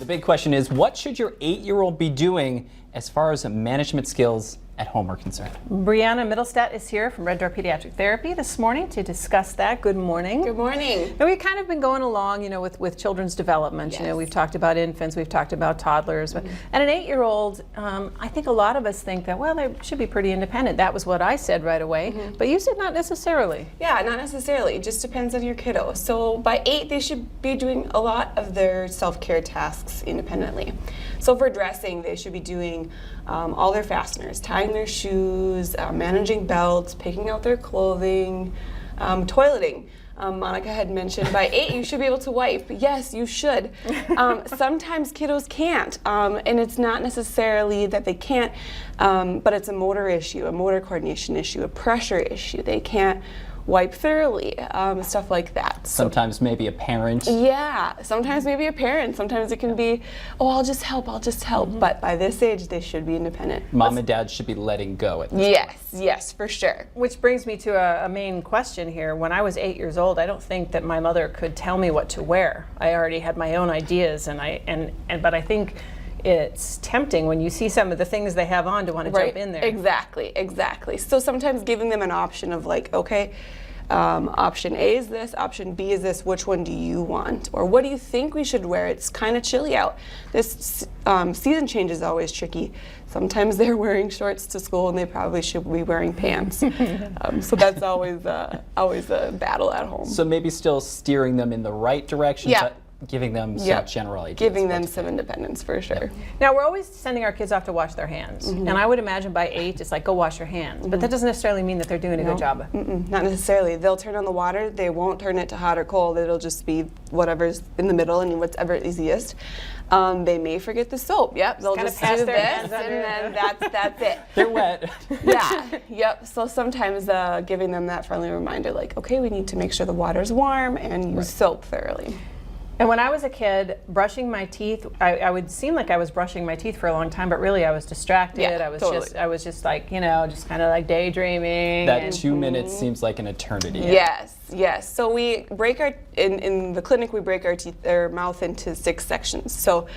The big question is, what should your 8-year-old be doing as far as management skills at home are concerned? Brianna Mittlestead is here from Red Door Pediatric Therapy this morning to discuss that. Good morning. Good morning. And we've kind of been going along, with children's development. Yes. We've talked about infants, we've talked about toddlers, but and an 8-year-old, I think a lot of us think that, well, they should be pretty independent. That was what I said right away, but you said not necessarily. Yeah, not necessarily. It just depends on your kiddo. So by 8, they should be doing a lot of their self-care tasks independently. So for dressing, they should be doing all their fasteners, tying their shoes, managing belts, picking out their clothing, toileting. Monica had mentioned by 8 you should be able to wipe. Yes, you should. Sometimes kiddos can't, and it's not necessarily that they can't, but it's a motor issue, a motor coordination issue, a pressure issue. They can't wipe thoroughly, stuff like that. Sometimes maybe a parent. Yeah, sometimes maybe a parent. Sometimes it can be, oh, I'll just help. But by this age, they should be independent. Mom and dad should be letting go at this point. Yes, for sure. Which brings me to a main question here. When I was 8 years old, I don't think that my mother could tell me what to wear. I already had my own ideas, but I think it's tempting when you see some of the things they have on to want to jump in there. Exactly. So sometimes giving them an option of like, okay, option A is this, option B is this, which one do you want? Or what do you think we should wear? It's kind of chilly out. This season change is always tricky. Sometimes they're wearing shorts to school and they probably should be wearing pants. So that's always a battle at home. So maybe still steering them in the right direction, but giving them some general ideas. Giving them some independence for sure. Now we're always sending our kids off to wash their hands, and I would imagine by 8 it's like, go wash your hands, but that doesn't necessarily mean that they're doing a good job. Not necessarily. They'll turn on the water. They won't turn it to hot or cold. It'll just be whatever's in the middle and whatever easiest. They may forget the soap. Yep, they'll just pass do their this, hands and under then that's it. They're wet. Yep. So sometimes giving them that friendly reminder, like, okay, we need to make sure the water's warm and use soap thoroughly. And when I was a kid, brushing my teeth, I would seem like I was brushing my teeth for a long time, but really I was distracted. Yeah, I was just like, just kind of like daydreaming. That 2 minutes seems like an eternity. Yes. So we break in the clinic, we break our mouth into 6 sections. So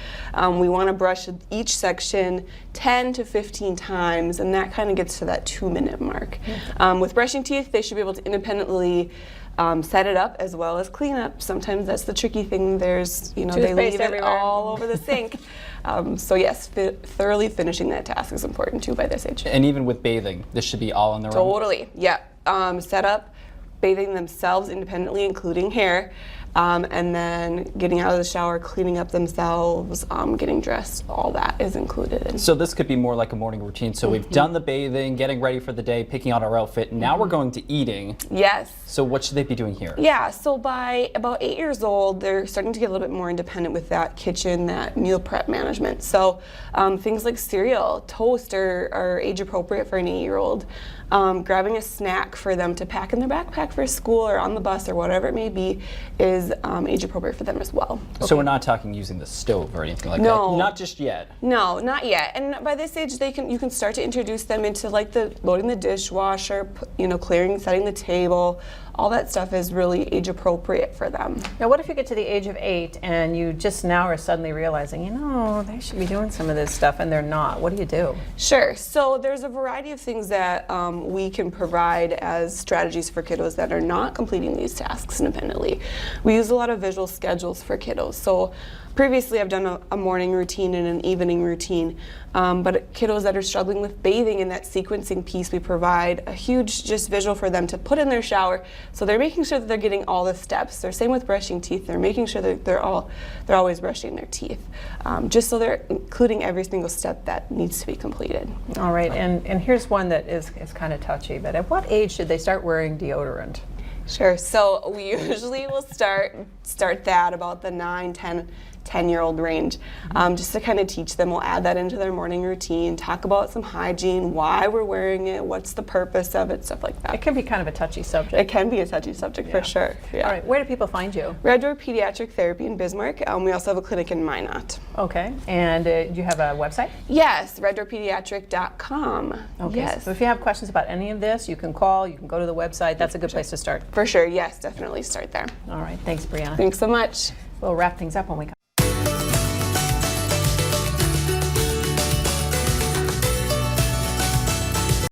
we want to brush each section 10 to 15 times, and that kind of gets to that 2-minute mark. With brushing teeth, they should be able to independently set it up as well as clean up. Sometimes that's the tricky thing. There's, they leave it everywhere. all over the sink. So yes, thoroughly finishing that task is important too by this age. And even with bathing, this should be all on their own? Totally, yeah. Set up, bathing themselves independently, including hair, and then getting out of the shower, cleaning up themselves, getting dressed, all that is included. So this could be more like a morning routine. So we've done the bathing, getting ready for the day, picking out our outfit. Now we're going to eating. Yes. So what should they be doing here? Yeah, so by about 8 years old, they're starting to get a little bit more independent with that kitchen, that meal prep management. So things like cereal, toast are age appropriate for an 8-year-old. Grabbing a snack for them to pack in their backpack for school or on the bus or whatever it may be is age appropriate for them as well. So we're not talking using the stove or anything like that? Not just yet? No, not yet. And by this age, you can start to introduce them into like loading the dishwasher, clearing, setting the table. All that stuff is really age appropriate for them. Now what if you get to the age of 8 and you just now are suddenly realizing, they should be doing some of this stuff and they're not? What do you do? Sure. So there's a variety of things that we can provide as strategies for kiddos that are not completing these tasks independently. We use a lot of visual schedules for kiddos. So previously I've done a morning routine and an evening routine, but kiddos that are struggling with bathing and that sequencing piece, we provide a huge just visual for them to put in their shower. So they're making sure that they're getting all the steps. They're same with brushing teeth. They're making sure that they're always brushing their teeth, just so they're including every single step that needs to be completed. All right, and here's one that is kind of touchy, but at what age should they start wearing deodorant? Sure. So we usually will start that about the 10-year-old range, just to kind of teach them. We'll add that into their morning routine, talk about some hygiene, why we're wearing it, what's the purpose of it, stuff like that. It can be kind of a touchy subject. It can be a touchy subject for sure. Yeah. All right, where do people find you? Red Door Pediatric Therapy in Bismarck. We also have a clinic in Minot. Okay, and do you have a website? Yes, reddoorpediatric.com. Okay, yes. so if you have questions about any of this, you can call, you can go to the website. That's a good place to start. For sure, yes, definitely start there. All right, thanks, Brianna. Thanks so much. We'll wrap things up when we come